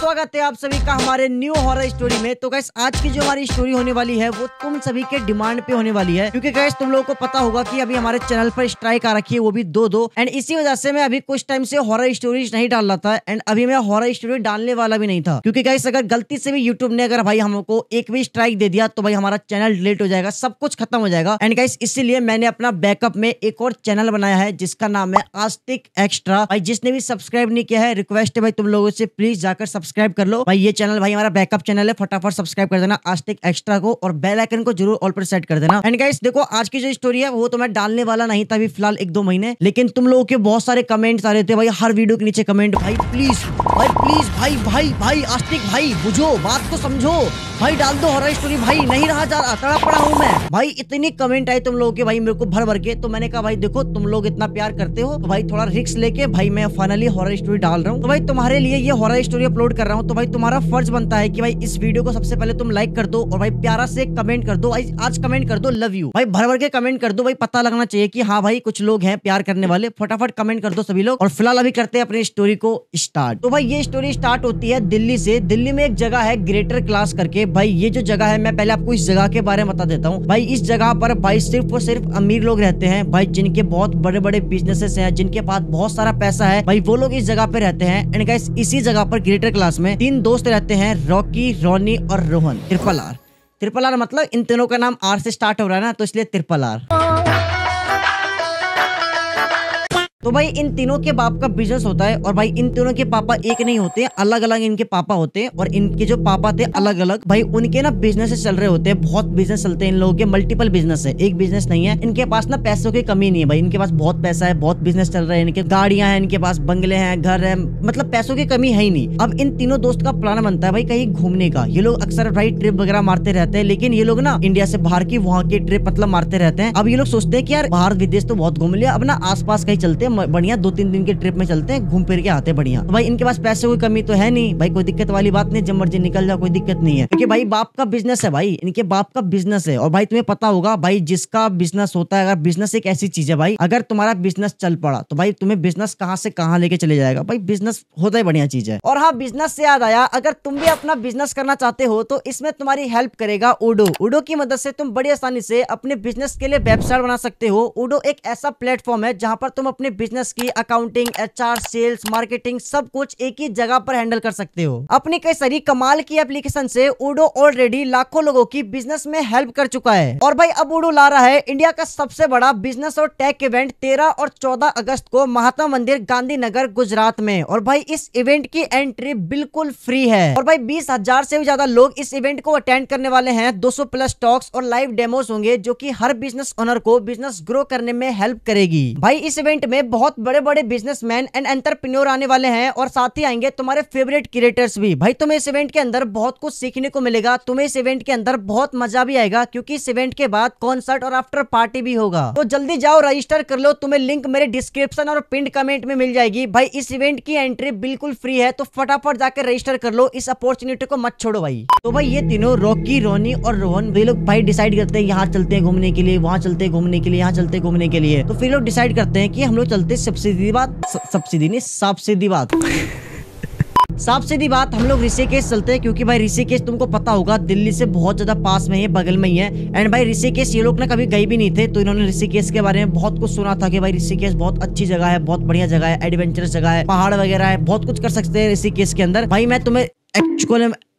स्वागत है आप सभी का हमारे न्यू हॉरर स्टोरी में। तो गाइस आज की जो हमारी स्टोरी होने वाली है वो तुम सभी के डिमांड पे होने वाली है, क्योंकि गाइस तुम लोगों को पता होगा कि अभी हमारे चैनल पर स्ट्राइक आ रखी है, वो भी दो एंड इसी वजह से मैं अभी कुछ टाइम से हॉरर स्टोरीज नहीं डाल रहा था एंड अभी मैं हॉरर स्टोरी डालने वाला भी नहीं था, क्योंकि गाइस अगर गलती से भी यूट्यूब ने अगर भाई हमको एक भी स्ट्राइक दे दिया तो भाई हमारा चैनल डिलीट हो जाएगा, सब कुछ खत्म हो जाएगा। एंड गाइस इसीलिए मैंने अपना बैकअप में एक और चैनल बनाया है जिसका नाम है आस्तिक एक्स्ट्रा। भाई जिसने भी सब्सक्राइब नहीं किया है, रिक्वेस्ट है भाई तुम लोगों से प्लीज जाकर सब्सक्राइब कर लो भाई। ये चैनल भाई हमारा बैकअप चैनल है, फटाफट सब्सक्राइब कर देना आस्तिक एक्स्ट्रा को और बेल आइकन को जरूर ऑल पर सेट कर देना। एंड गाइस देखो आज की जो स्टोरी है वो तो मैं डालने वाला नहीं था अभी फिलहाल 1-2 महीने, लेकिन तुम लोगों के बहुत सारे कमेंट्स आ रहे थे भाई हर वीडियो के नीचे कमेंट, भाई प्लीज भाई आस्तिक भाई बुझो बात को समझो भाई, डाल दो हॉरर स्टोरी भाई, नहीं रहा जा रहा, तड़ा पड़ा हूँ मैं भाई। इतनी कमेंट आए तुम लोगों के भाई मेरे को भर के, तो मैंने कहा भाई देखो तुम लोग इतना प्यार करते हो तो भाई थोड़ा रिस्क लेके भाई मैं फाइनली हॉरर स्टोरी डाल रहा हूँ। तो भाई तुम्हारे लिए ये हॉरर स्टोरी अपलोड कर रहा हूँ, तो भाई तुम्हारा फर्ज बनता है कि भाई इस वीडियो को सबसे पहले तुम लाइक कर दो और भाई प्यारा से कमेंट कर दो। आज कमेंट कर दो लव यू भाई, भर के कमेंट कर दो भाई, पता लगना चाहिए कि हाँ भाई कुछ लोग हैं प्यार करने वाले। फटाफट कमेंट कर दो सभी लोग। और फिलहाल अभी करते हैं अपनी स्टोरी को स्टार्ट। तो भाई ये स्टोरी स्टार्ट होती है दिल्ली से। दिल्ली में एक जगह है ग्रेटर क्लास करके। भाई ये जो जगह है मैं पहले आपको इस जगह के बारे में बता देता हूँ। भाई इस जगह पर भाई सिर्फ और सिर्फ अमीर लोग रहते हैं भाई, जिनके बहुत बड़े बड़े बिजनेसेस हैं, जिनके पास बहुत सारा पैसा है भाई, वो लोग इस जगह पे रहते हैं। एंड गाइस इसी जगह पर ग्रेटर क्लास में 3 दोस्त रहते हैं, रॉकी, रॉनी और रोहन। ट्रिपल आर मतलब इन तीनों का नाम आर से स्टार्ट हो रहा है ना, तो इसलिए ट्रिपल आर। तो भाई इन तीनों के बाप का बिजनेस होता है और भाई इन तीनों के पापा एक नहीं होते, अलग अलग इनके पापा होते हैं और इनके जो पापा थे अलग अलग। भाई उनके ना बिजनेस चल रहे होते हैं, बहुत बिजनेस चलते हैं इन लोगों के, मल्टीपल बिजनेस है, एक बिजनेस नहीं है। इनके पास ना पैसों की कमी नहीं है भाई, इनके पास बहुत पैसा है, बहुत बिजनेस चल रहा है, इनके गाड़ियां हैं, इनके पास बंगले हैं, घर है, मतलब पैसों की कमी है ही नहीं। अब इन तीनों दोस्त का प्लान बनता है भाई कहीं घूमने का। ये लोग अक्सर भाई ट्रिप वगैरह मारते रहते हैं, लेकिन ये लोग ना इंडिया से बाहर की वहाँ की ट्रिप मतलब मारते रहते हैं। अब ये लोग सोचते हैं कि यार बाहर विदेश तो बहुत घूम लिया, अब ना आस पास कहीं चलते हैं, बढ़िया 2-3 दिन के ट्रिप में चलते हैं, घूम फिर के आते हैं बढ़िया। तो भाई इनके पास पैसे की कमी तो है नहीं भाई, कोई दिक्कत वाली बात नहीं, जब मर्जी निकल जाओ कोई दिक्कत नहीं है, क्योंकि भाई बाप का बिजनेस है भाई, इनके बाप का बिजनेस है। और भाई तुम्हें पता होगा भाई जिसका बिजनेस होता है, अगर बिजनेस एक ऐसी चीज है भाई, अगर तुम्हारा बिजनेस चल पड़ा तो भाई तुम्हें बिजनेस कहाँ से कहाँ लेके चले जाएगा भाई, बिजनेस होता ही बढ़िया चीज है। और हाँ बिजनेस से याद आया, अगर तुम भी अपना बिजनेस करना चाहते हो तो इसमें तुम्हारी हेल्प करेगा उडो की मदद से तुम बड़ी आसानी से अपने बिजनेस के लिए वेबसाइट बना सकते हो। उडो एक ऐसा प्लेटफॉर्म है जहाँ पर तुम अपने बिजनेस की अकाउंटिंग, एचआर, सेल्स, मार्केटिंग सब कुछ एक ही जगह पर हैंडल कर सकते हो। अपनी कई सारी कमाल की एप्लीकेशन से उडो ऑलरेडी लाखों लोगों की बिजनेस में हेल्प कर चुका है। और भाई अब उडो ला रहा है इंडिया का सबसे बड़ा बिजनेस और टेक इवेंट 13 और 14 अगस्त को महात्मा मंदिर, गांधीनगर, गुजरात में। और भाई इस इवेंट की एंट्री बिल्कुल फ्री है और भाई 20,000 से भी ज्यादा लोग इस इवेंट को अटेंड करने वाले हैं। 200 प्लस टॉक्स और लाइव डेमोस होंगे जो कि हर बिजनेस ओनर को बिजनेस ग्रो करने में हेल्प करेगी। भाई इस इवेंट में बहुत बड़े बड़े बिजनेसमैन एंड एंटरप्रेन्योर आने वाले हैं और साथ ही आएंगे तुम्हारे फेवरेट क्रिएटर्स भी। भाई तुम्हें इस इवेंट के अंदर बहुत कुछ सीखने को मिलेगा, तुम्हें इस इवेंट के अंदर बहुत मजा भी आएगा, क्योंकि इस इवेंट के बाद कॉन्सर्ट और आफ्टर पार्टी भी होगा। तो जल्दी जाओ रजिस्टर कर लो, तुम्हें लिंक मेरे डिस्क्रिप्शन और पिन कमेंट में मिल जाएगी। भाई इस इवेंट की एंट्री बिल्कुल फ्री है, तो फटाफट जाकर रजिस्टर कर लो, इस अपॉर्चुनिटी को मत छोड़ो भाई। तो भाई ये तीनों रॉकी, रोनी और रोहन वे लोग भाई डिसाइड करते हैं यहाँ चलते हैं घूमने के लिए, वहाँ चलते हैं घूमने के लिए, यहाँ चलते हैं घूमने के लिए। तो फिर लोग डिसाइड करते हैं कि हम लोग चलते साफ सीधी बात हम लोग ऋषिकेश चलते हैं, क्योंकि भाई ऋषिकेश तुमको पता होगा दिल्ली से बहुत ज्यादा पास में है, बगल में ही है। एंड भाई ऋषिकेश ये लोग ना कभी गए भी नहीं थे, तो इन्होंने ऋषिकेश के बारे में बहुत कुछ सुना था कि भाई ऋषिकेश बहुत अच्छी जगह है, बहुत बढ़िया जगह है, एडवेंचरस जगह है, पहाड़ वगैरह है, बहुत कुछ कर सकते हैं ऋषिकेश के अंदर। भाई मैं तुम्हें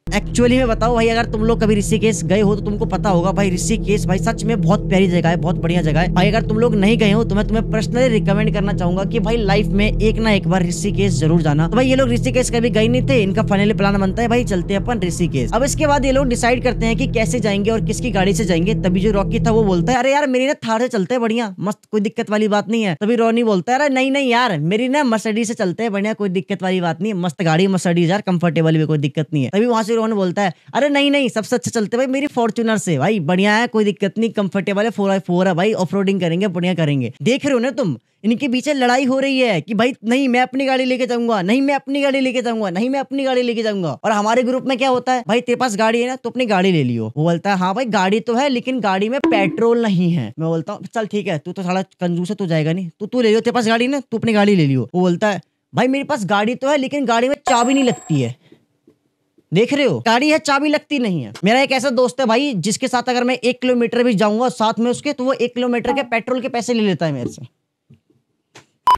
एक्चुअली में बताओ भाई, अगर तुम लोग कभी ऋषिकेश गए हो तो तुमको पता होगा भाई ऋषिकेश भाई सच में बहुत प्यारी जगह है, बहुत बढ़िया जगह है भाई। अगर तुम लोग नहीं गए हो तो मैं तुम्हें पर्सनली रिकमेंड करना चाहूंगा कि भाई लाइफ में एक ना एक बार ऋषिकेश जरूर जाना। तो भाई ये लोग ऋषिकेश कभी गए नहीं थे, इनका फाइनली प्लान बनता है भाई चलते हैं अपन ऋषिकेश। अब इसके बाद ये लोग डिसाइड करते हैं कि कैसे जाएंगे और किसकी गाड़ी से जाएंगे। तभी जो रॉकी था वो बोलता है अरे यार मेरी ना थार से चलते हैं बढ़िया मस्त, कोई दिक्कत वाली बात नहीं है। तभी रोनी बोलता है अरे नहीं यार मेरी ना मर्सिडीज से चलते हैं बढ़िया, कोई दिक्कत वाली बात नहीं है, मस्त गाड़ी मर्सिडीज यार, कंफर्टेबल भी, कोई दिक्कत नहीं है। तभी वहां से रोहन बोलता है अरे नहीं सबसे अच्छा चलते भाई मेरी फॉर्च्यूनर से, भाई बढ़िया है, कोई दिक्कत नहीं, कंफर्टेबल है, 4x4 है भाई, ऑफ रोडिंग करेंगे बढ़िया करेंगे। देख रहे हो ना तुम इनके पीछे लड़ाई हो रही है कि भाई नहीं मैं अपनी गाड़ी लेके जाऊंगा, नहीं मैं अपनी गाड़ी लेके जाऊंगा, नहीं मैं अपनी गाड़ी लेके जाऊंगा। और हमारे ग्रुप में क्या होता है भाई तेरे पास गाड़ी है ना तो अपनी गाड़ी ले लियो। वो बोलता है हाँ भाई गाड़ी तो है लेकिन गाड़ी में पेट्रोल नहीं है। मैं बोलता हूँ चल ठीक है, तू तो साला कंजूस है, तू जाएगा नहीं, तू ले लियो, तेरे पास गाड़ी ना तू अपनी गाड़ी ले लियो। वो बोलता है भाई मेरे पास गाड़ी तो है लेकिन गाड़ी में चाबी नहीं लगती है। देख रहे हो, गाड़ी है चाबी लगती नहीं है। मेरा एक ऐसा दोस्त है भाई जिसके साथ अगर मैं 1 किलोमीटर भी जाऊंगा साथ में उसके, तो वो 1 किलोमीटर के पेट्रोल के पैसे ले लेता है मेरे से।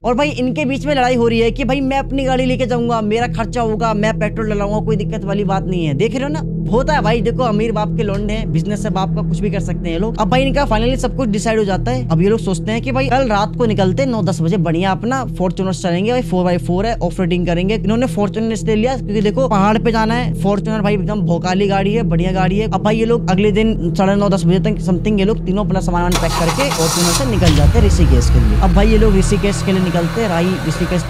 और भाई इनके बीच में लड़ाई हो रही है कि भाई मैं अपनी गाड़ी लेके जाऊंगा, मेरा खर्चा होगा, मैं पेट्रोल डलाऊंगा, कोई दिक्कत वाली बात नहीं है। देख रहे हो ना, होता है भाई। देखो अमीर बाप के लोंडे हैं, बिजनेस है बाप का, कुछ भी कर सकते हैं ये लोग। अब भाई इनका फाइनली सब कुछ डिसाइड हो जाता है। अब ये लोग सोचते हैं कि भाई कल रात को निकलते 9-10 बजे, बढ़िया अपना फॉर्च्यूनर चलेंगे भाई, 4x4 है, ऑफ रोडिंग करेंगे। इन्होंने फॉर्च्यूनर इसलिए लिया क्योंकि देखो पहाड़ पे जाना है, फॉर्च्यूनर भाई एकदम भोकाली गाड़ी है, बढ़िया गाड़ी है। अब भाई ये लोग अगले दिन 9:30-10 बजे तक समथिंग ये लोग तीनों अपना सामान पैक करके फॉर्च्यूनर से निकल जाते हैं ऋषिकेश के लिए। अब भाई ये लोग ऋषिकेश के लिए निकलते, राई ऋषिकेश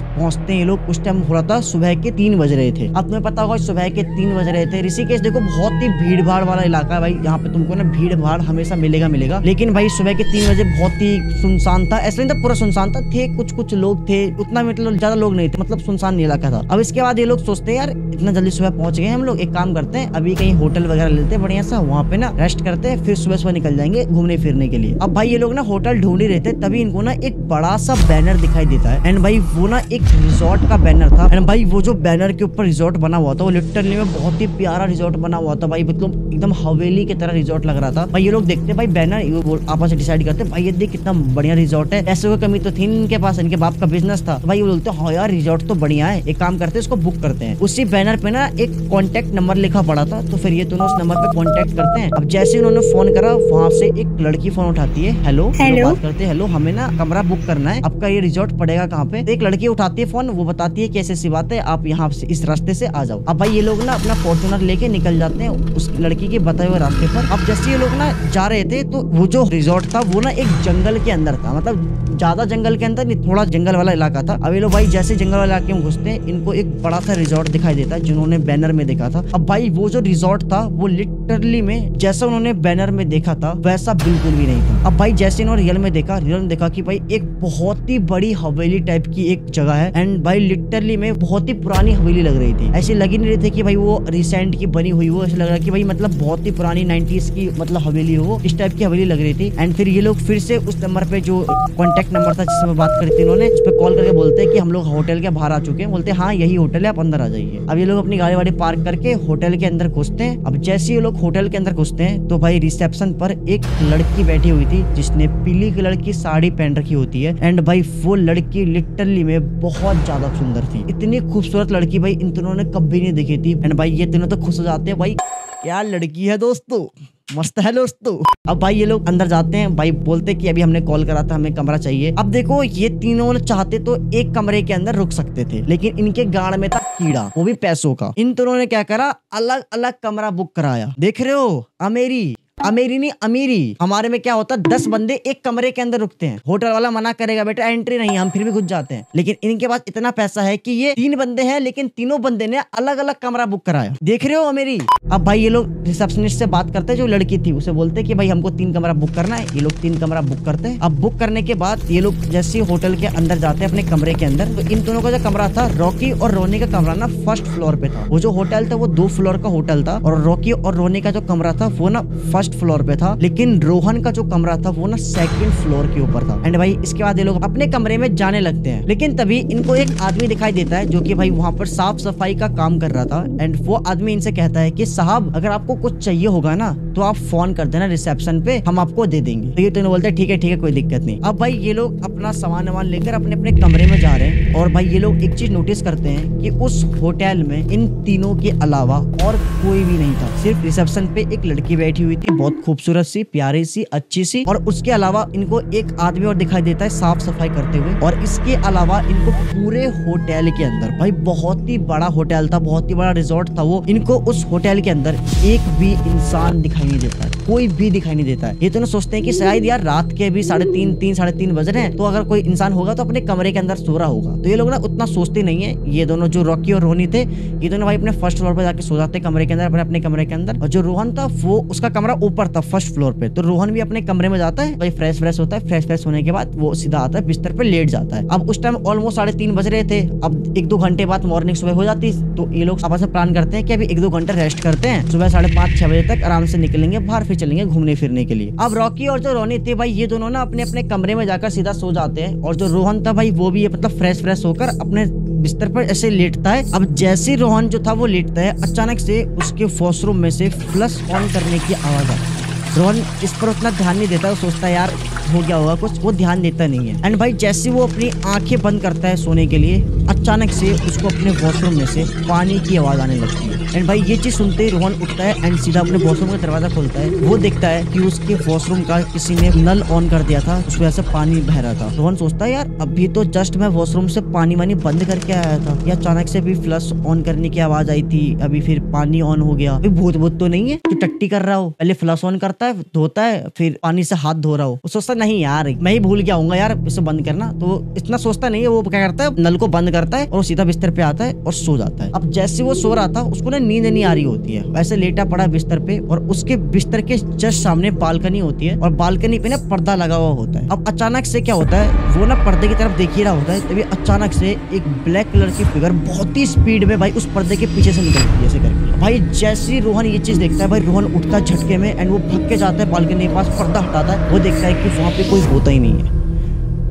पहुंचते ये लोग। उस टाइम हो रहा था सुबह के 3 बज रहे थे। अब तुम्हें पता होगा सुबह के 3 बज रहे थे। ऋषिकेश देखो बहुत ही भीड़ भाड़ वाला इलाका है भाई, यहाँ पे तुमको ना भीड़ भाड़ हमेशा मिलेगा। लेकिन भाई सुबह के 3 बजे बहुत ही सुनसान था। ऐसे नहीं था पूरा सुनसान था, थे कुछ लोग थे, उतना मतलब ज्यादा लोग नहीं थे, मतलब सुनसान इलाका था। अब इसके बाद ये लोग सोचते हैं यार इतना जल्दी सुबह पहुंच गए हम लोग, एक काम करते हैं अभी कहीं होटल वगैरह लेते हैं बढ़िया सा, वहाँ पे ना रेस्ट करते हैं, फिर सुबह निकल जाएंगे घूमने फिरने के लिए। अब भाई ये लोग ना होटल ढूंढ ही रहे थे, तभी इनको ना एक बड़ा सा बैनर दिखाई देता है। एंड भाई वो ना एक रिजॉर्ट का बैनर था। एंड भाई वो जो बैनर के ऊपर रिजॉर्ट बना हुआ था, वो लिटरली में बहुत ही प्यारा रिजॉर्ट बना हुआ था भाई, मतलब एकदम हवेली की तरह रिजॉर्ट लग रहा था भाई। ये लोग देखते भाई बैनर, आपस में डिसाइड करते भाई ये देख कितना बढ़िया रिजॉर्ट है। ऐसे कोई कमी तो थी इनके पास, इनके बाप का बिजनेस था। तो भाई वो बोलते हाँ यार रिजॉर्ट तो बढ़िया है, एक काम करते हैं इसको बुक करते हैं। उसी बैनर पे ना एक कॉन्टेक्ट नंबर लिखा पड़ा था, तो फिर ये दोनों उस नंबर पे कॉन्टेक्ट करते हैं। अब जैसे उन्होंने फोन करा, वहाँ से एक लड़की फोन उठाती है, हेलो बात करते हैं, हेलो हमें ना कमरा बुक करना है, आपका ये रिजॉर्ट पड़ेगा कहाँ पे। एक लड़की उठाती है फोन, वो बताती है कि ऐसी बात है, आप यहाँ से इस रास्ते से आ जाओ। अब भाई ये लोग ना अपना फॉर्च्यूनर लेके निकल जाते हैं उस लड़की के बताए हुए रास्ते पर। अब जैसे ये लोग ना जा रहे थे, तो वो जो रिजॉर्ट था वो ना एक जंगल के अंदर था, मतलब ज्यादा जंगल के अंदर नहीं, थोड़ा जंगल वाला इलाका था। अब ये लोग भाई जैसे जंगल वाले इलाके में घुसते हैं, इनको एक बड़ा सा रिजॉर्ट दिखाई देता है जिन्होंने बैनर में देखा था। अब भाई वो जो रिजॉर्ट था वो लिटरली में जैसा उन्होंने बैनर में देखा था वैसा बिल्कुल भी नहीं था। अब भाई जैसे इन्होंने रियल में देखा कि भाई एक बहुत ही बड़ी हवेली टाइप की एक जगह है। एंड भाई लिटरली में बहुत ही पुरानी हवेली लग रही थी, ऐसे लग ही नहीं रही थी कि भाई वो रिसेंट की बनी हुई हो, ऐसे लग रहा कि भाई मतलब बहुत ही पुरानी 90s की मतलब हवेली हो, इस टाइप की हवेली लग रही थी। एंड फिर ये लोग फिर से उस नंबर पे जो कॉन्टेक्ट नंबर था जिससे मैं बात करी थी, इन्होंने उस पर कॉल करके बोलते हैं कि हम लोग होटल के बाहर आ चुके हैं। बोलते हैं हाँ यही होटल है, आप अंदर आ जाइए। अब ये लोग अपनी गाड़ी वाड़ी पार्क करके होटल के अंदर घुसते हैं। अब जैसे ये लोग होटल के अंदर घुसते हैं तो भाई रिसेप्शन पर एक लड़की बैठी हुई थी जिसने पीली कलर की साड़ी पहन रखी होती है। एंड भाई वो लड़की लिटरली में बहुत ज्यादा सुंदर थी, इतनी खूबसूरत लड़की भाई इन दोनों ने कभी नहीं देखी थी। एंड भाई ये तीनों तो खुश हो जाते हैं, भाई क्या लड़की है दोस्तों, मस्त है दोस्तों। अब भाई ये लोग अंदर जाते हैं, भाई बोलते कि अभी हमने कॉल करा था, हमें कमरा चाहिए। अब देखो ये तीनों चाहते तो एक कमरे के अंदर रुक सकते थे, लेकिन इनके गाड़ में था कीड़ा, वो भी पैसों का। इन दोनों ने क्या करा, अलग अलग कमरा बुक कराया। देख रहे हो अमेरी नहीं अमीरी। हमारे में क्या होता है 10 बंदे एक कमरे के अंदर रुकते हैं, होटल वाला मना करेगा बेटा एंट्री नहीं, हम फिर भी घुस जाते हैं। लेकिन इनके पास इतना पैसा है कि ये 3 बंदे हैं, लेकिन तीनों बंदे ने अलग अलग कमरा बुक कराया। देख रहे हो अमेरी। अब भाई ये लोग रिसेप्शनिस्ट से बात करते हैं, जो लड़की थी उसे बोलते हैं कि भाई हमको 3 कमरा बुक करना है। ये लोग 3 कमरा बुक करते हैं। अब बुक करने के बाद ये लोग जैसे होटल के अंदर जाते हैं अपने कमरे के अंदर, तो इन दोनों का जो कमरा था, रॉकी और रोनी का कमरा ना 1st फ्लोर पे था। वो जो होटल था वो 2 फ्लोर का होटल था, और रॉकी और रोनी का जो कमरा था वो ना 1st फ्लोर पे था। लेकिन रोहन का जो कमरा था वो ना 2nd फ्लोर के ऊपर था। एंड भाई इसके बाद ये लोग अपने कमरे में जाने लगते हैं, लेकिन तभी इनको एक आदमी दिखाई देता है जो कि भाई वहाँ पर साफ सफाई का काम कर रहा था। एंड वो आदमी इनसे कहता है कि साहब अगर आपको कुछ चाहिए होगा ना तो आप फोन कर देना रिसेप्शन पे, हम आपको दे देंगे। तो ये तीनों बोलते हैं ठीक है कोई दिक्कत नहीं। अब भाई ये लोग अपना सामान वामान लेकर अपने अपने कमरे में जा रहे हैं, और भाई ये लोग एक चीज नोटिस करते हैं कि उस होटल में इन तीनों के अलावा और कोई भी नहीं था। सिर्फ रिसेप्शन पे एक लड़की बैठी हुई थी, बहुत खूबसूरत सी, प्यारी सी, अच्छी सी, और उसके अलावा इनको एक आदमी और दिखाई देता है साफ सफाई करते हुए। और इसके अलावा इनको पूरे होटल के अंदर, भाई बहुत ही बड़ा होटल था, बहुत ही बड़ा रिजॉर्ट था वो, इनको उस होटल के अंदर एक भी इंसान दिखाई नहीं देता है, कोई भी दिखाई नहीं देता है। ये दोनों सोचते हैं कि शायद यार रात के भी 3:30 बज रहे हैं, तो अगर कोई इंसान होगा तो अपने कमरे के अंदर सो रहा होगा। तो ये लोग ना उतना सोचते नहीं है। ये दोनों जो रॉकी और रोहनी थे, ये दोनों भाई अपने 1st फ्लोर पे जाके सो जाते कमरे के अंदर, अपने कमरे के अंदर। और जो रोहन था वो उसका कमरा ऊपर था 1st फ्लोर पे, तो रोहन भी अपने कमरे में जाता है, भाई फ्रेश होता है। फ्रेश होने के बाद वो सीधा आता है बिस्तर पे लेट जाता है। अब उस टाइम ऑलमोस्ट 3:30 बज रहे थे। अब 1-2 घंटे बाद मॉर्निंग सुबह हो जाती, तो ये लोग आपस में प्लान करते हैं कि अभी 1-2 घंटे रेस्ट करते हैं, सुबह 5:30-6 बजे तक आराम से निकलेंगे बाहर, फिर चलेंगे घूमने फिरने के लिए। अब रॉकी और जो रोनी थे भाई, ये दोनों ना अपने अपने कमरे में जाकर सीधा सो जाते हैं। और जो रोहन था भाई वो भी मतलब फ्रेश होकर अपने बिस्तर पर ऐसे लेटता है। अब जैसे रोहन जो था वो लेटता है, अचानक से उसके वॉशरूम में से फ्लश ऑन करने की आवाज आती है। रोहन इस पर उतना ध्यान नहीं देता, वो सोचता है यार हो गया होगा कुछ, वो ध्यान देता नहीं है। एंड भाई जैसे वो अपनी आंखें बंद करता है सोने के लिए, अचानक से उसको अपने वॉशरूम में से पानी की आवाज आने लगती है। एंड भाई ये चीज सुनते ही रोहन उठता है एंड सीधा अपने वॉशरूम का दरवाजा खोलता है। वो देखता है कि उसके वॉशरूम का किसी ने नल ऑन कर दिया था, उस वजह से पानी बह रहा था। रोहन सोचता है यार अभी तो जस्ट मैं वॉशरूम से पानी वानी बंद करके आया था, या अचानक से भी फ्लश ऑन करने की आवाज आई थी, अभी फिर पानी ऑन हो गया। भूत भूत तो नहीं है तो टट्टी कर रहा हो, पहले फ्लश ऑन करता है, धोता है, फिर पानी से हाथ धो रहा हो। वो सोचता नहीं यार मैं ही भूल गया हूँ यार इसे बंद करना, तो इतना सोचता नहीं है। वो क्या करता है, नल को बंद करता है और सीधा बिस्तर पे आता है और सो जाता है। अब जैसे वो सो रहा था उसको ना नींद नहीं आ रही होती है, वैसे लेटा पड़ा बिस्तर पे, और उसके बिस्तर के जस्ट सामने बालकनी होती है और बालकनी पे ना पर्दा लगा हुआ होता है। अब अचानक से क्या होता है, वो ना पर्दे की तरफ देख ही रहा होता है, तभी अचानक से एक ब्लैक कलर की फिगर बहुत ही स्पीड में भाई उस पर्दे के पीछे से निकलती है ऐसे करके। भाई जैसे ही रोहन ये चीज देखता है, भाई रोहन उठता है झटके में एंड वो भाग के जाता है बालकनी के पास, पर्दा हटाता है, वो देखता है कि वहां पे कोई होता ही नहीं है।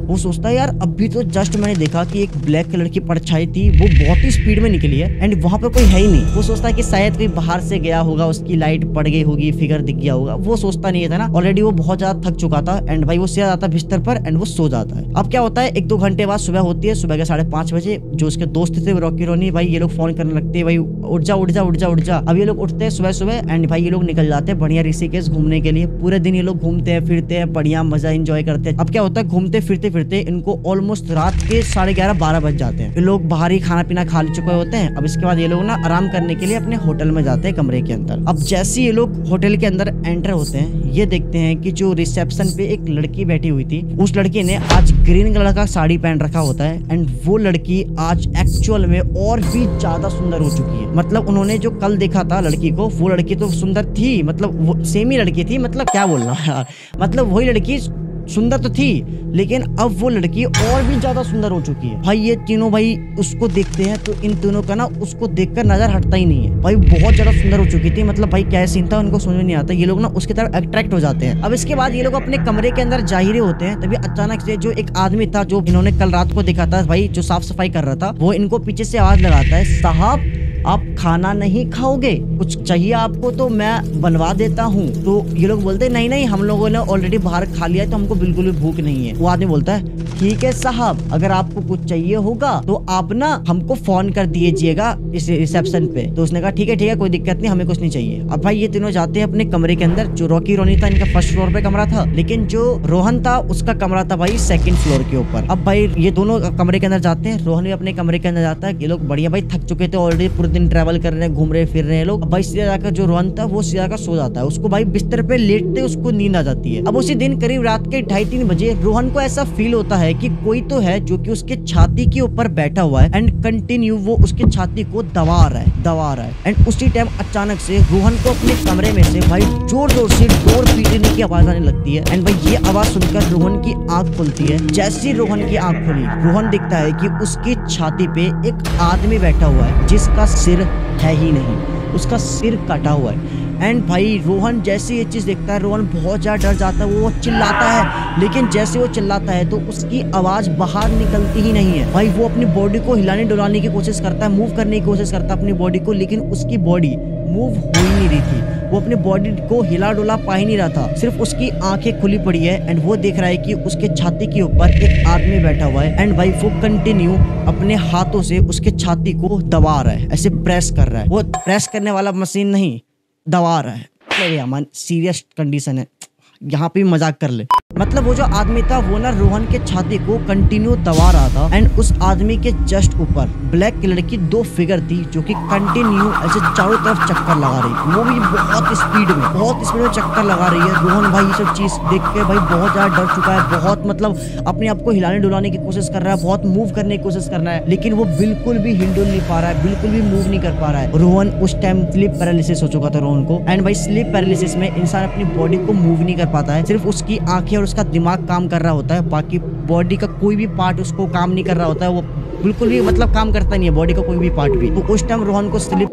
वो सोचता है यार अभी तो जस्ट मैंने देखा कि एक ब्लैक कलर की परछाई थी, वो बहुत ही स्पीड में निकली है एंड वहां पे कोई है ही नहीं। वो सोचता है कि शायद कोई बाहर से गया होगा, उसकी लाइट पड़ गई होगी, फिगर दिख गया होगा। वो सोचता नहीं था ना, ऑलरेडी वो बहुत ज्यादा थक चुका था एंड भाई वो सीधा जाता है बिस्तर पर एंड वो सो जाता है। अब क्या होता है, 1-2 घंटे बाद सुबह होती है, सुबह के 5:30 बजे। जो उसके दोस्त थे रॉकी रोनी, भाई ये लोग फोन करने लगते हैं, भाई उठ जा उठ जा उठ जा उठ जा। अब ये लोग उठते हैं सुबह सुबह एंड भाई ये लोग निकल जाते हैं बढ़िया ऋषिकेश घूमने के लिए। पूरे दिन ये लोग घूमते हैं फिरते हैं, बढ़िया मजा एंजॉय करते हैं। अब क्या होता है, घूमते फिरते फिरते इनको ऑलमोस्ट रात के 11:30-12 बज जाते हैं। ये लोग बाहर ही खाना पीना खा चुके होते हैं। अब इसके बाद ये लोग ना आराम करने के लिए अपने होटल में जाते हैं कमरे के अंदर। अब जैसे ये लोग होटल के अंदर एंटर होते हैं, ये देखते हैं कि जो रिसेप्शन पे एक लड़की बैठी हुई थी, उस लड़की ने आज ग्रीन कलर का साड़ी पहन रखा होता है एंड वो लड़की आज एक्चुअल में और भी ज्यादा सुंदर हो चुकी है। मतलब उन्होंने जो कल देखा था लड़की को, वो लड़की तो सुंदर थी, मतलब वो सेम ही लड़की थी, मतलब क्या बोलना यार, मतलब वही लड़की सुंदर तो थी, लेकिन अब वो लड़की और भी ज्यादा सुंदर हो चुकी है। भाई ये तीनों भाई उसको देखते हैं तो इन तीनों का ना उसको देखकर नजर हटता ही नहीं है। भाई बहुत ज्यादा सुंदर हो चुकी थी, मतलब भाई क्या सीन था उनको समझ में नहीं आता। ये लोग ना उसकी तरफ अट्रैक्ट हो जाते हैं। अब इसके बाद ये लोग अपने कमरे के अंदर जा ही रहे होते हैं, तभी अचानक से जो एक आदमी था जो इन्होंने कल रात को देखा था, भाई जो साफ सफाई कर रहा था, वो इनको पीछे से आवाज लगाता है, साहब आप खाना नहीं खाओगे, कुछ चाहिए आपको तो मैं बनवा देता हूँ। तो ये लोग बोलते हैं नहीं नहीं हम लोगों ने ऑलरेडी बाहर खा लिया है, तो हमको बिल्कुल भी भूख नहीं है। वो आदमी बोलता है ठीक है साहब, अगर आपको कुछ चाहिए होगा तो आप ना हमको फोन कर दीजिएगा इस रिसेप्शन पे। तो उसने कहा ठीक है कोई दिक्कत नहीं, हमें कुछ नहीं चाहिए। अब भाई ये तीनों जाते हैं अपने कमरे के अंदर। जो रॉकी रोनी था इनका फर्स्ट फ्लोर पे कमरा था, लेकिन जो रोहन था उसका कमरा था भाई 2nd फ्लोर के ऊपर। अब भाई ये दोनों कमरे के अंदर जाते हैं, रोहन भी अपने कमरे के अंदर जाता है। ये लोग बढ़िया भाई थक चुके थे ऑलरेडी, पूरे दिन ट्रैवल कर रहे हैं, घूम रहे फिर रहे हैं लोग। अब भाई सीधा जाकर जो रोहन था वो सीधा जाकर सो जाता है। उसको भाई बिस्तर पे लेटते उसको नींद आ जाती है। अब उसी दिन करीब रात के 2:30-3 बजे रोहन को ऐसा फील होता है कि कोई तो है जो कि उसके छाती के ऊपर बैठा हुआ है एंड कंटिन्यू वो उसके छाती को दबा रहा है। एंड उसी टाइम अचानक से रोहन को अपने कमरे में से भाई जोर जोर से डोर पीटने की आवाज आने लगती है। एंड भाई ये आवाज सुनकर रोहन की आंख खुलती है। जैसी रोहन की आंख खुली, रोहन दिखता है कि उसकी छाती पे एक आदमी बैठा हुआ है जिसका सिर है ही नहीं, उसका सिर कटा हुआ है। एंड भाई रोहन जैसे ये चीज देखता है, रोहन बहुत ज्यादा डर जाता है, वो चिल्लाता है, लेकिन जैसे वो चिल्लाता है तो उसकी आवाज बाहर निकलती ही नहीं है। भाई वो अपनी बॉडी को हिलाने डुलाने की कोशिश करता है, मूव करने की कोशिश करता है अपनी बॉडी को, लेकिन उसकी बॉडी मूव हो ही नहीं रही थी। वो अपनी बॉडी को हिला डुला पा ही नहीं रहा था, सिर्फ उसकी आंखें खुली पड़ी है एंड वो देख रहा है कि उसके छाती के ऊपर एक आदमी बैठा हुआ है। एंड भाई वो कंटिन्यू अपने हाथों से उसके छाती को दबा रहा है, ऐसे प्रेस कर रहा है। वो प्रेस करने वाला मशीन नहीं, दबा रहा है। अरे अमन सीरियस कंडीशन है, यहाँ पे भी मजाक कर ले। मतलब वो जो आदमी था वो ना रोहन के छाती को कंटिन्यू दबा रहा था एंड उस आदमी के जस्ट ऊपर ब्लैक कलर की 2 फिगर थी जो कि कंटिन्यू ऐसे चारों तरफ चक्कर लगा रही थी। वो भी बहुत स्पीड में चक्कर लगा रही है। रोहन भाई ये सब चीज देख के भाई बहुत ज्यादा डर चुका है, बहुत मतलब अपने आप को हिलाने डुलाने की कोशिश कर रहा है, बहुत मूव करने की कोशिश करना है, लेकिन वो बिल्कुल भी हिल डुल नहीं पा रहा है, बिल्कुल भी मूव नहीं कर पा रहा है। रोहन उस टाइम स्लीप पैरालिसिस हो चुका था रोहन को। एंड भाई स्लीप पैरालिसिस में इंसान अपनी बॉडी को मूव नहीं कर पाता है, सिर्फ उसकी आंखें और उसका दिमाग काम कर रहा होता है, बाकी बॉडी का कोई भी पार्ट उसको काम नहीं कर रहा होता है। वो बिल्कुल भी मतलब काम करता नहीं है बॉडी का कोई भी पार्ट भी। तो उस टाइम रोहन को स्लीप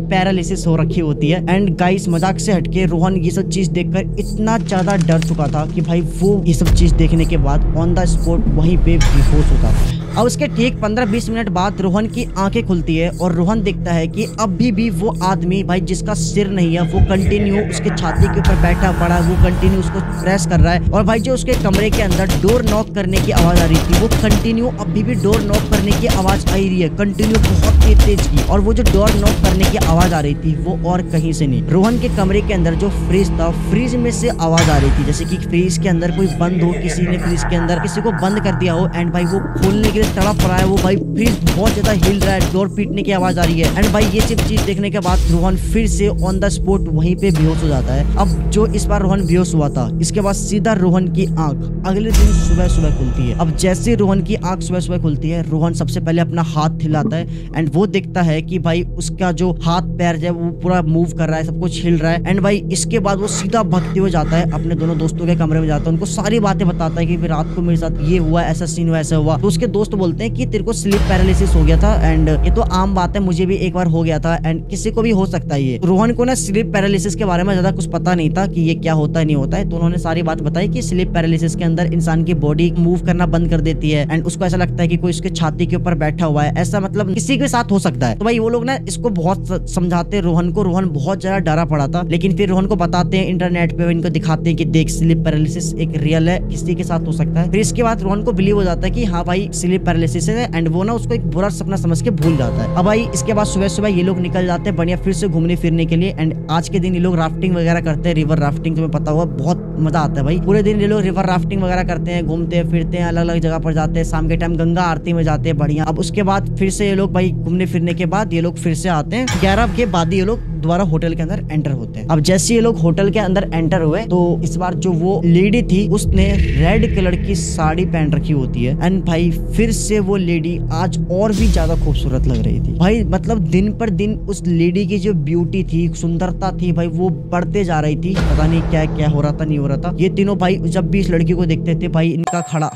पैरालिसिस हो रखी होती है। एंड गाइस मजाक से हटके रोहन ये सब चीज देखकर इतना ज्यादा डर चुका था कि भाई वो ये सब चीज देखने के बाद ऑन द स्पॉट वहीं पे बेहोश हो जाता है। अब उसके ठीक 15-20 मिनट बाद रोहन की आंखें खुलती है और रोहन देखता है कि अभी भी वो आदमी भाई जिसका सिर नहीं है वो कंटिन्यू उसके छाती के ऊपर बैठा पड़ा, वो कंटिन्यू उसको प्रेस कर रहा है। और भाई जो उसके कमरे के अंदर डोर नॉक करने की आवाज आ रही थी वो कंटिन्यू अभी भी डोर नॉक करने की आवाज आ रही है, कंटिन्यू बहुत तेज की। और वो जो डोर नॉक करने की आवाज आ रही थी वो और कहीं से नहीं, रोहन के कमरे के अंदर जो फ्रिज था फ्रिज में से आवाज आ रही थी, जैसे कि फ्रिज के अंदर कोई बंद हो, किसी ने फ्रिज के अंदर किसी को बंद कर दिया हो। एंड भाई वो खोलने के लिए तड़प रहा है, वो भाई फ्रिज बहुत ज्यादा हिल रहा है, डोर पीटने की आवाज आ रही है। एंड भाई ये सब चीज देखने के बाद रोहन फिर से ऑन द स्पॉट वहीं पे बेहोश हो जाता है। अब जो इस बार रोहन बेहोश हुआ था, इसके बाद सीधा रोहन की आंख अगले दिन सुबह सुबह खुलती है। अब जैसे रोहन की आंख सुबह सुबह खुलती है, रोहन सबसे पहले अपना हाथ हिलाता है एंड वो देखता है कि भाई उसका जो हाथ पैर है वो पूरा मूव कर रहा है, सब कुछ हिल रहा है। एंड भाई इसके बाद वो सीधा भागते हुए जाता है अपने दोनों दोस्तों के कमरे में, जाता है उनको सारी बातें बताता है कि फिर रात को मेरे साथ ये हुआ, ऐसा सीन हुआ, ऐसा हुआ। तो उसके दोस्त बोलते हैं कि तेरे को स्लीप पैरालिसिस हो गया था एंड ये तो आम बात है, मुझे भी एक बार हो गया था एंड किसी को भी हो सकता है ये। रोहन को ना स्लीप पैरालिसिस के बारे में ज्यादा कुछ पता नहीं था कि ये क्या होता है नहीं होता है, तो उन्होंने सारी बात बताई कि स्लीप पैरालिसिस के अंदर इंसान की बॉडी मूव करना बंद कर देती है एंड उसको ऐसा लगता है कि कोई उसके छाती के ऊपर बैठा हुआ है, ऐसा मतलब किसी के साथ हो सकता है। तो भाई वो लोग ना इसको बहुत समझाते रोहन को, रोहन बहुत ज्यादा डरा पड़ा था, लेकिन फिर रोहन को बताते हैं इंटरनेट पे, इनको दिखाते हैं कि देख स्लीप पैरालिसिस एक रियल है, किसी के साथ हो सकता है। फिर इसके बाद रोहन को बिलीव हो जाता है कि हाँ भाई स्लीप पैरालिसिस है एंड वो ना उसको एक बुरा सपना समझ के भूल जाता है। अब भाई इसके बाद सुबह सुबह ये लोग निकल जाते हैं बढ़िया फिर से घूमने फिरने के लिए। एंड आज के दिन ये लोग राफ्टिंग वगैरह करते हैं, रिवर राफ्टिंग, तुम्हें पता होगा बहुत मजा आता है भाई। पूरे दिन ये लोग रिवर राफ्टिंग वगैरह करते हैं, घूमते फिरते हैं, अलग अलग जगह पर जाते हैं, शाम के टाइम गंगा आरती में जाते हैं बढ़िया। अब उसके बाद फिर से ये लोग भाई घूमने फिरने के बाद ये लोग फिर से आते हैं, 11 के बाद ये लोग दोबारा होटल के अंदर एंटर होते हैं। अब जैसे ये लोग होटल के अंदर एंटर हुए तो इस बार जो वो लेडी थी उसने रेड कलर की साड़ी पहन रखी होती है एंड भाई फिर से वो लेडी आज और भी ज्यादा खूबसूरत लग रही थी भाई। मतलब दिन पर दिन उस लेडी की जो ब्यूटी थी, सुंदरता थी भाई, वो बढ़ते जा रही थी। पता नहीं क्या क्या हो रहा था, नहीं हो रहा था। ये तीनों भाई जब भी इस लड़की को देखते थे भाई इनका खड़ा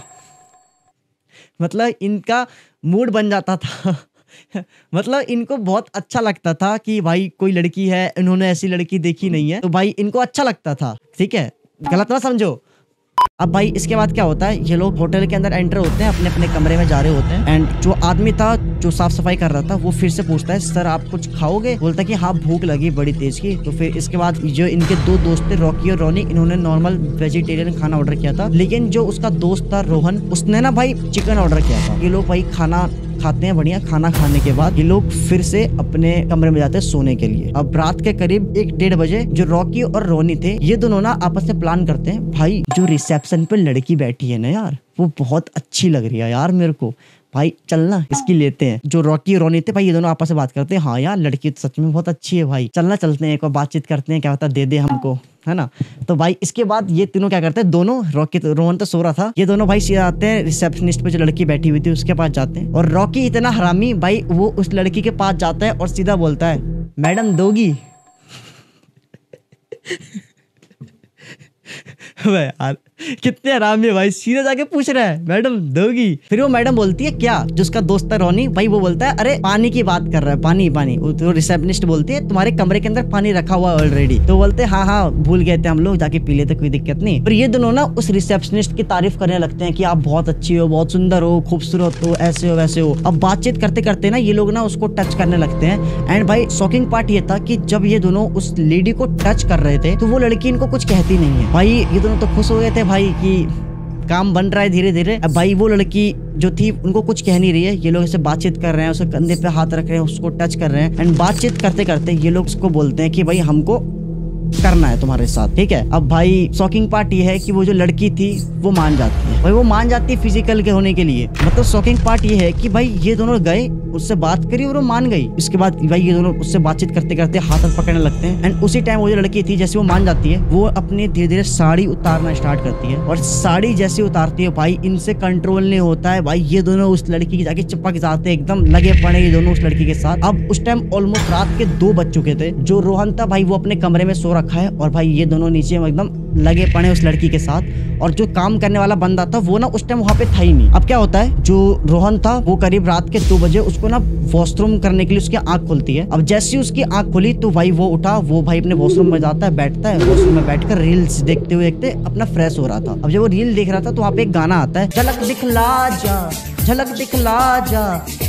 मतलब इनका मूड बन जाता था मतलब इनको बहुत अच्छा लगता था कि भाई कोई लड़की है, इन्होंने ऐसी लड़की देखी नहीं है, तो भाई इनको अच्छा लगता था, ठीक है, गलत ना समझो। अब भाई इसके बाद क्या होता है, ये लोग होटल के अंदर एंटर होते हैं, अपने अपने कमरे में जा रहे होते हैं एंड जो आदमी था जो साफ सफाई कर रहा था वो फिर से पूछता है सर आप कुछ खाओगे? बोलता है कि हाँ भूख लगी बड़ी तेज की। तो फिर इसके बाद जो इनके दो दोस्त थे रॉकी और रोनी, इन्होंने नॉर्मल वेजिटेरियन खाना ऑर्डर किया था, लेकिन जो उसका दोस्त था रोहन उसने ना भाई चिकन ऑर्डर किया था। ये लोग भाई खाना खाते हैं बढ़िया, खाना खाने के बाद ये लोग फिर से अपने कमरे में जाते हैं सोने के लिए। अब रात के करीब 1-1:30 बजे जो रॉकी और रोनी थे ये दोनों ना आपस में प्लान करते हैं, भाई जो रिसेप्शन पे लड़की बैठी है ना यार वो बहुत अच्छी लग रही है यार मेरे को, भाई चलना इसकी लेते हैं। जो रॉकी और रोनी थे भाई ये दोनों आपस में बात करते हैं, हाँ यार लड़की तो सच में बहुत अच्छी है भाई, चलना चलते हैं एक बार बातचीत करते हैं, क्या पता दे दे हमको, है ना। तो भाई इसके बाद ये तीनों क्या करते हैं, दोनों रॉकी रोहन तो सो रहा था, ये दोनों भाई सीधा आते हैं रिसेप्शनिस्ट पे जो लड़की बैठी हुई थी उसके पास जाते हैं। और रॉकी इतना हरामी भाई वो उस लड़की के पास जाता है और सीधा बोलता है मैडम दोगी यार कितने आराम में भाई सीधे जाके पूछ रहा है मैडम दोगी। फिर वो मैडम बोलती है क्या, जो उसका दोस्त है रोनी भाई वो बोलता है अरे पानी की बात कर रहा है, पानी पानी। तो रिसेप्शनिस्ट बोलती है तुम्हारे कमरे के अंदर पानी रखा हुआ ऑलरेडी। तो बोलते हैं हाँ हाँ भूल गए थे हम लोग, जाके पी लेते कोई दिक्कत नहीं। फिर ये दोनों ना उस रिसेप्शनिस्ट की तारीफ करने लगते हैं कि आप बहुत अच्छी हो, बहुत सुंदर हो, खूबसूरत हो, ऐसे हो वैसे हो। अब बातचीत करते करते ना ये लोग ना उसको टच करने लगते हैं एंड भाई शॉकिंग पार्ट ये था कि जब ये दोनों उस लेडी को टच कर रहे थे तो वो लड़की इनको कुछ कहती नहीं है। भाई ये दोनों तो खुश हो गए थे भाई कि काम बन रहा है धीरे धीरे। अब भाई वो लड़की जो थी उनको कुछ कह नहीं रही है, ये लोग ऐसे बातचीत कर रहे हैं, उसके कंधे पे हाथ रख रहे हैं, उसको टच कर रहे हैं एंड बातचीत करते करते ये लोग उसको बोलते हैं कि भाई हमको करना है तुम्हारे साथ, ठीक है। अब भाई शॉकिंग पार्ट ये है कि वो जो लड़की थी वो मान जाती है भाई, वो मान जाती है फिजिकल के होने के लिए। मतलब शॉकिंग पार्ट ये है कि भाई ये दोनों गए उससे बात करी और वो मान गई। इसके बाद भाई ये दोनों उससे बातचीत करते करते हाथ पकड़ने लगते हैं एंड उसी टाइम वो जो लड़की थी जैसे वो मान जाती है वो अपनी धीरे धीरे साड़ी उतारना स्टार्ट करती है और साड़ी जैसे उतारती है भाई इनसे कंट्रोल नहीं होता है भाई, ये दोनों उस लड़की की जाके चिपक जाते हैं, एकदम लगे पड़े ये दोनों उस लड़की के साथ। अब उस टाइम ऑलमोस्ट रात के 2 बज चुके थे। जो रोहन था भाई वो अपने कमरे में सो रखा है और भाई ये दोनों नीचे एकदम लगे पड़े उस लड़की के साथ। और जो काम करने वाला बंदा था वो ना उस टाइम वहां पे था ही नहीं। अब क्या होता है, जो रोहन था वो करीब रात के 2 बजे उसको ना वॉशरूम करने के लिए उसकी आंख खुलती है। अब जैसे ही उसकी आंख खुली तो भाई वो उठा, वो भाई अपने वॉशरूम में जाता है, बैठता है, वॉशरूम में बैठकर रील्स देखते हुए देखते अपना फ्रेश हो रहा था। अब जब वो रील देख रहा था तो वहाँ पे एक गाना आता है, झलक दिखला जा झलक दिखला जा,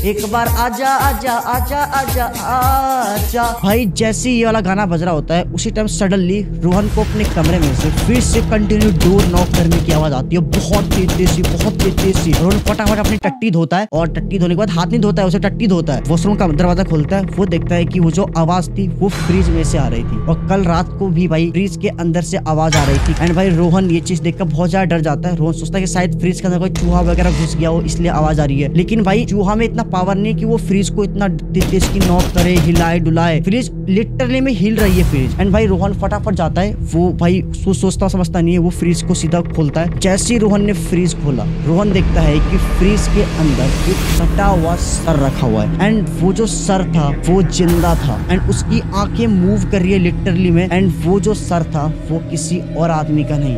एक बार आजा आजा आजा आजा आजा। भाई जैसे ये वाला गाना बज रहा होता है उसी टाइम सडनली रोहन को अपने कमरे में से फिर से कंटिन्यू डोर नॉक करने की आवाज आती है, बहुत तेज सी, बहुत तेज सी। रोहन फटाफट अपनी टट्टी धोता है और टट्टी धोने के बाद हाथ नहीं धोता है, उसे टट्टी धोता है। वॉशरूम का दरवाजा खोलता है, वो देखता है कि वो जो आवाज थी वो फ्रिज में से आ रही थी और कल रात को भी भाई फ्रिज के अंदर से आवाज आ रही थी। एंड भाई रोहन ये चीज देखकर बहुत ज्यादा डर जाता है। रोहन सोचता है कि शायद फ्रिज के अंदर कोई चूहा वगैरह घुस गया हो इसलिए आवाज आ रही है, लेकिन भाई चूहा में इतना पावर नहीं कि वो फ्रिज को इतना तेज की नॉक करे, हिलाए डुलाए। फ्रिज लिटरली में हिल रही है फ्रिज। एंड भाई रोहन फटाफट जाता है, वो भाई सोचता समझता नहीं है, वो फ्रिज को सीधा खोलता है। जैसे ही रोहन ने फ्रिज खोला, रोहन देखता है कि फ्रिज के अंदर एक कटा हुआ सर रखा हुआ है। एंड वो जो सर था वो जिंदा था एंड उसकी आंखें मूव कर रही है लिटरली में। एंड वो जो सर था वो किसी और आदमी का नहीं,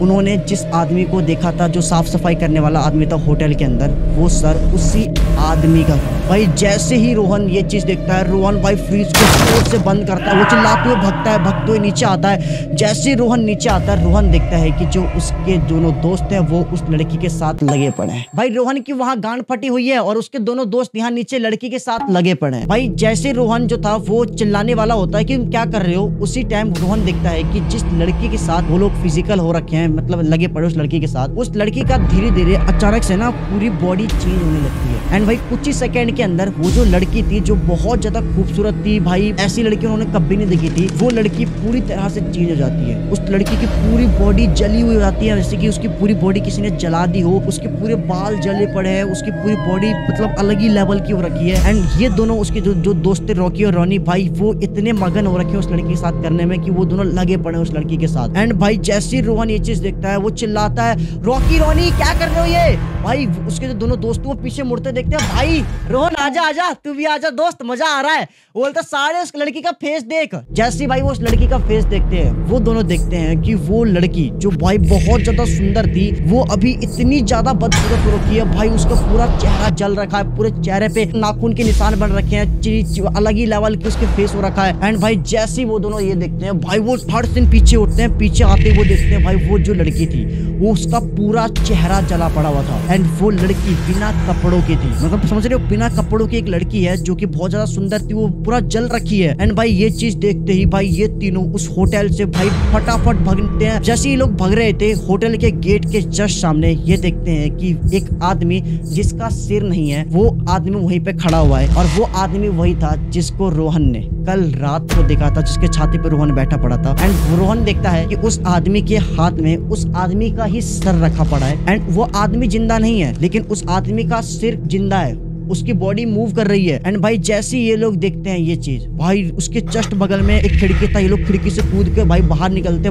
उन्होंने जिस आदमी को देखा था जो साफ सफाई करने वाला आदमी था होटल के अंदर, वो सर उसी आदमी का था। भाई जैसे ही रोहन ये चीज देखता है, रोहन भाई फ्रिज को जोर से बंद करता है, वो चिल्लाते हुए भागते हुए नीचे आता है। जैसे ही रोहन नीचे आता है, रोहन देखता है कि जो उसके दोनों दोस्त हैं वो उस लड़की के साथ लगे पड़े हैं। भाई रोहन की वहां गांड फटी हुई है और उसके दोनों दोस्त यहाँ नीचे लड़की के साथ लगे पड़े हैं। भाई जैसे रोहन जो था वो चिल्लाने वाला होता है कि तुम क्या कर रहे हो, उसी टाइम रोहन देखता है कि जिस लड़की के साथ वो लोग फिजिकल हो रखे हैं, मतलब लगे पड़े उस लड़की के साथ, उस लड़की का धीरे धीरे अचानक से ना पूरी बॉडी चेंज होने लगती है। एंड भाई कुछ ही सेकंड के अंदर वो जो लड़की थी जो बहुत ज्यादा खूबसूरत थी, भाई ऐसी लड़की उन्होंने कभी नहीं देखी थी, वो लड़की पूरी तरह से चेंज हो जाती है। उस लड़की की पूरी बॉडी जली हुई हो जाती है, जैसे कि उसकी पूरी बॉडी किसी ने जला दी हो, उसके पूरे बाल जले पड़े हैं, उसकी पूरी बॉडी मतलब अलग ही लेवल की हो रखी है। एंड ये दोनों उसके जो दोस्त थे रॉकी और रॉनी, भाई वो इतने मगन हो रखे हैं उस लड़की के साथ करने में कि वो दोनों लगे पड़े उस लड़की के साथ। एंड भाई जैसे रोहन ये चीज देखता है, वो चिल्लाता है, रॉकी रॉनी क्या कर रहे हो ये। भाई उसके जो दोनों दोस्त वो पीछे मुड़ते देखते हैं, भाई रोहन आजा आजा, तू भी आजा दोस्त, मजा आ रहा है। वो बोलता सारे उस लड़की का फेस देख। जैसे भाई वो उस लड़की का फेस देखते हैं, वो दोनों देखते हैं कि वो लड़की जो भाई बहुत ज्यादा सुंदर थी, वो अभी इतनी ज्यादा बदसूरत हो रखी है। भाई उसका पूरा चेहरा जल रखा है, पूरे चेहरे पे नाखून के निशान बन रखे हैं, अलग ही लेवल की उसके फेस हो रखा है। एंड भाई जैसे ही वो दोनों ये देखते हैं, भाई वो थर्ड दिन पीछे उठते हैं, पीछे आते वो देखते हैं भाई वो जो लड़की थी वो उसका पूरा चेहरा जला पड़ा हुआ था। एंड वो लड़की बिना कपड़ों की थी, मतलब समझ रहे हो, बिना कपड़ों की एक लड़की है जो कि बहुत ज्यादा सुंदर थी, वो पूरा जल रखी है। एंड भाई ये चीज देखते ही भाई ये तीनों उस होटल से भाई फटाफट भागते हैं। जैसे ही लोग भाग रहे थे, होटल के गेट के जस्ट सामने ये देखते हैं कि एक आदमी जिसका सिर नहीं है, वो आदमी वहीं पे खड़ा हुआ है। और वो आदमी वही था जिसको रोहन ने कल रात को देखा था, जिसके छाती पे रोहन बैठा पड़ा था। एंड रोहन देखता है कि उस आदमी के हाथ में उस आदमी का ही सर रखा पड़ा है। एंड वो आदमी जिंदा नहीं है, लेकिन उस आदमी का सिर जिंदा है, उसकी बॉडी मूव कर रही है। एंड भाई जैसे ये लोग देखते हैं ये चीज, भाई उसके जस्ट बगल में एक खिड़की था, ये लोग खिड़की से कूद के भाई बाहर निकलते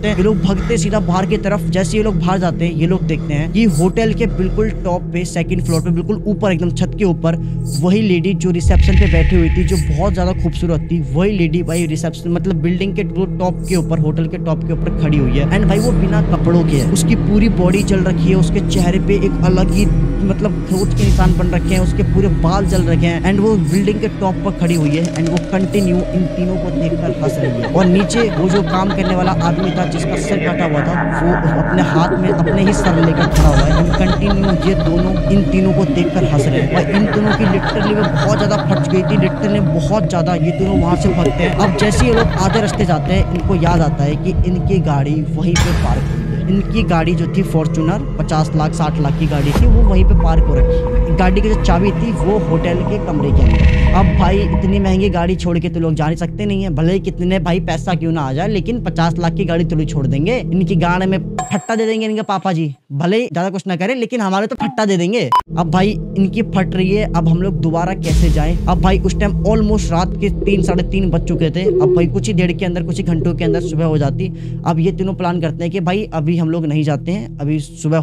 हैं, ये लोग भागते सीधा बाहर की तरफ। जैसे ये लोग बाहर जाते हैं, ये लोग देखते हैं कि होटल के बिल्कुल टॉप पे, सेकंड फ्लोर पे, बिल्कुल ऊपर एकदम छत के ऊपर, वही लेडी जो रिसेप्शन पे बैठी हुई थी, जो बहुत ज्यादा खूबसूरत थी, वही लेडी भाई रिसेप्शन मतलब बिल्डिंग के टॉप के ऊपर, होटल के टॉप के ऊपर खड़ी हुई है। एंड भाई वो बिना कपड़ों के है, उसकी पूरी बॉडी जल रखी है, उसके चेहरे पे एक अलग ही मतलब खरोच के निशान बन रखे हैं, उसके पूरे बाल जल रखे हैं। एंड वो बिल्डिंग के टॉप पर खड़ी हुई है। एंड वो कंटिन्यू इन तीनों को देखकर हंस रही है। और नीचे वो जो काम करने वाला आदमी था जिसका सिर कटा हुआ था, वो अपने हाथ में अपने ही सर लेकर खड़ा हुआ है। एंड कंटिन्यू ये दोनों इन तीनों को देखकर हंस रहे हैं। और इन दोनों की लिटरली में बहुत ज्यादा फट गई थी, लिटरली बहुत ज्यादा। ये दोनों वहां से भागते हैं। अब जैसे ये लोग आधे रास्ते जाते हैं, इनको याद आता है कि इनकी गाड़ी वहीं पे पार्क हुई है। इनकी गाड़ी जो थी फॉर्च्यूनर 50 लाख 60 लाख की गाड़ी थी, वो वहीं पे पार्क हो रखी है। गाड़ी की जो चाबी थी वो होटल के कमरे के अंदर। अब भाई इतनी महंगी गाड़ी छोड़ के तो लोग जा नहीं सकते नहीं है, भले ही कितने भाई पैसा क्यों ना आ जाए, लेकिन 50 लाख की गाड़ी तो लोग छोड़ देंगे। इनकी गाड़ी में फट्टा दे देंगे इनके पापा जी, भले ही ज्यादा कुछ ना करे, लेकिन हमारे तो फट्टा दे देंगे। अब भाई इनकी फट रही है, अब हम लोग दोबारा कैसे जाएं। अब भाई उस टाइम ऑलमोस्ट रात के 3 साढ़े 3 बज चुके थे। अब भाई कुछ ही देर के अंदर, कुछ ही घंटों के अंदर सुबह हो जाती। अब ये तीनों प्लान करते हैं कि भाई अभी हम लोग नहीं जाते हैं, अभी सुबह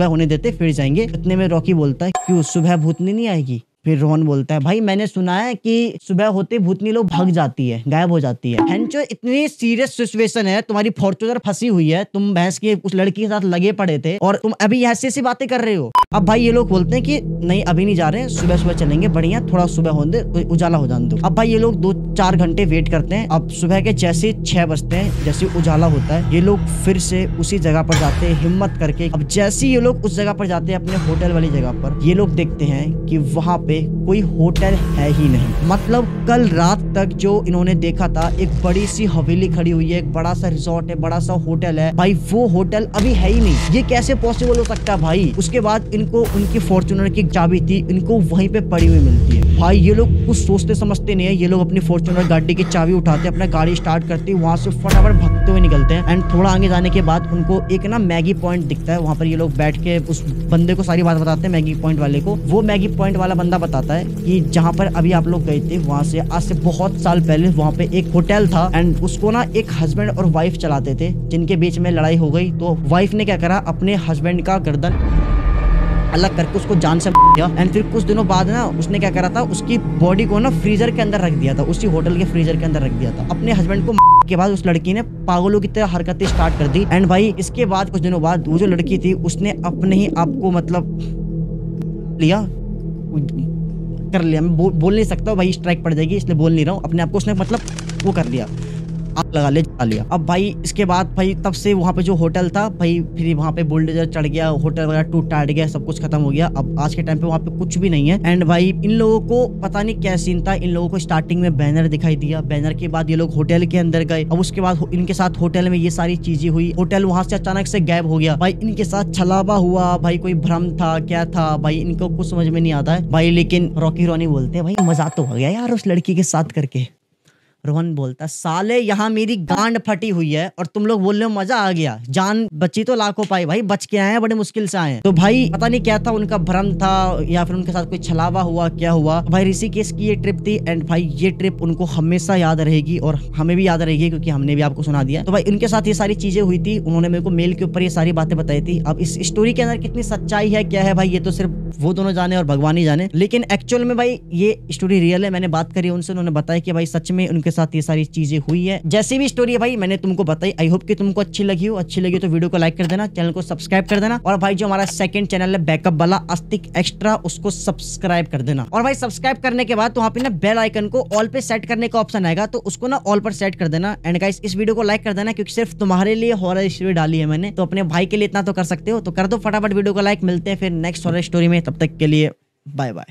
होने देते फिर जाएंगे। इतने में रॉकी बोलता है, क्यों सुबह भूतनी नहीं आएगी, फिर रोहन बोलता है भाई मैंने सुना है कि सुबह होते भूतनी लोग भाग जाती है, गायब हो जाती है। हेंचो इतनी सीरियस सिचुएशन है, तुम्हारी फॉर्च्यूनर फंसी हुई है, तुम भैंस की उस लड़की के साथ लगे पड़े थे और तुम अभी ऐसी ऐसी बातें कर रहे हो। अब भाई ये लोग बोलते हैं कि नहीं अभी नहीं जा रहे हैं, सुबह सुबह चलेंगे, बढ़िया थोड़ा सुबह होने दे, उजाला हो जाने दो। अब भाई ये लोग 2-4 घंटे वेट करते हैं। अब सुबह के जैसे 6 बजते हैं, जैसे उजाला होता है, ये लोग फिर से उसी जगह पर जाते हैं हिम्मत करके। अब जैसे ये लोग उस जगह पर जाते हैं अपने होटल वाली जगह पर, ये लोग देखते हैं कि वहां पे कोई होटल है ही नहीं। मतलब कल रात तक जो इन्होंने देखा था, एक बड़ी सी हवेली खड़ी हुई है, एक बड़ा सा रिजॉर्ट है, बड़ा सा होटल है, भाई वो होटल अभी है ही नहीं। ये कैसे पॉसिबल हो सकता है भाई? उसके बाद इनको उनकी फॉर्च्यूनर की चाबी थी, इनको वहीं पे पड़ी हुई मिलती है। भाई ये लोग कुछ सोचते समझते नहीं है, ये लोग अपनी फॉर्च्यूनर गाड़ी की चाबी उठाते, अपना गाड़ी स्टार्ट करते, वहां से फटाफट भागते हुए निकलते हैं। एंड थोड़ा आगे जाने के बाद उनको एक ना मैगी पॉइंट दिखता है, वहां पर ये लोग बैठ के उस बंदे को सारी बात बताते हैं, मैगी पॉइंट वाले को। वो मैगी पॉइंट वाला बंदा बताता है कि जहाँ पर अभी आप लोग गए थे, वहां से आज से बहुत साल पहले वहां पे एक होटल था एंड उसको ना एक हस्बैंड और वाइफ चलाते थे, जिनके बीच में लड़ाई हो गई। तो वाइफ ने क्या करा, अपने हस्बैंड का गर्दन अलग करके उसको जान से मार दिया। एंड फिर कुछ दिनों बाद ना उसने क्या करा था, उसकी बॉडी को ना फ्रीजर के अंदर रख दिया था, उसी होटल के फ्रीजर के अंदर रख दिया था। अपने हस्बैंड को के बाद उस लड़की ने पागलों की तरह हरकतें स्टार्ट कर दी। एंड भाई इसके बाद कुछ दिनों बाद वो जो लड़की थी उसने अपने ही आपको मतलब लिया कर लिया, मैं बोल नहीं सकता भाई, स्ट्राइक पड़ जाएगी इसलिए बोल नहीं रहा हूँ, अपने आप को उसने मतलब वो कर लिया, आग लगा ले जला लिया। अब भाई इसके बाद भाई तब से वहां पे जो होटल था भाई, फिर वहां पे बुलडोजर चढ़ गया, होटल वगैरह टूट टाट गया, सब कुछ खत्म हो गया। अब आज के टाइम पे वहां पे कुछ भी नहीं है। एंड भाई इन लोगों को पता नहीं क्या सीन था, इन लोगों को स्टार्टिंग में बैनर दिखाई दिया, बैनर के बाद ये लोग होटल के अंदर गए। अब उसके बाद इनके साथ होटल में ये सारी चीजें हुई, होटल वहां से अचानक से गायब हो गया। भाई इनके साथ छलावा हुआ, भाई कोई भ्रम था क्या था भाई, इनको कुछ समझ में नहीं आता है भाई। लेकिन रॉकी रोनी बोलते हैं भाई मजा तो हो गया यार उस लड़की के साथ करके। रोहन बोलता साले यहाँ मेरी गांड फटी हुई है और तुम लोग बोल रहे हो मजा आ गया, जान बची तो लाखों पाई, भाई बच के आए हैं, बड़े मुश्किल से आए हैं। तो भाई पता नहीं क्या था, उनका भ्रम था या फिर उनके साथ कोई छलावा हुआ, क्या हुआ। भाई ऋषिकेश की ये ट्रिप थी एंड भाई ये ट्रिप उनको हमेशा याद रहेगी और हमें भी याद रहेगी क्योंकि हमने भी आपको सुना दिया। तो भाई उनके साथ ये सारी चीजें हुई थी, उन्होंने मेरे को मेल के ऊपर ये सारी बातें बताई थी। अब इस स्टोरी के अंदर कितनी सच्चाई है क्या है भाई, ये तो सिर्फ वो दोनों जाने और भगवान ही जाने। लेकिन एक्चुअल में भाई ये स्टोरी रियल है, मैंने बात करी उनसे, उन्होंने बताया कि भाई सच में उनके साथ ये सारी चीजें हुई है। जैसी भी स्टोरी है भाई मैंने तुमको बताई, आई होप कि तुमको अच्छी लगी हो। अच्छी लगी तो वीडियो को लाइक कर देना, चैनल को सब्सक्राइब कर देना और भाई जो हमारा सेकंड चैनल है बैकअप वाला आस्तिक एक्स्ट्रा, उसको सब्सक्राइब कर देना। और भाई सब्सक्राइब करने के बाद तो वहाँ पे ना बेल आइकन को ऑल पे सेट करने का ऑप्शन आएगा, तो उसको ना ऑल पर सेट कर देना। एंड गाइस इस वीडियो को लाइक कर देना क्योंकि सिर्फ तुम्हारे लिए हॉरर स्टोरी डाली है मैंने, तो अपने भाई के लिए इतना तो कर सकते हो, तो कर दो फटाफट वीडियो को लाइक। मिलते हैं फिर नेक्स्ट हॉरर स्टोरी में, तब तक के लिए बाय बाय।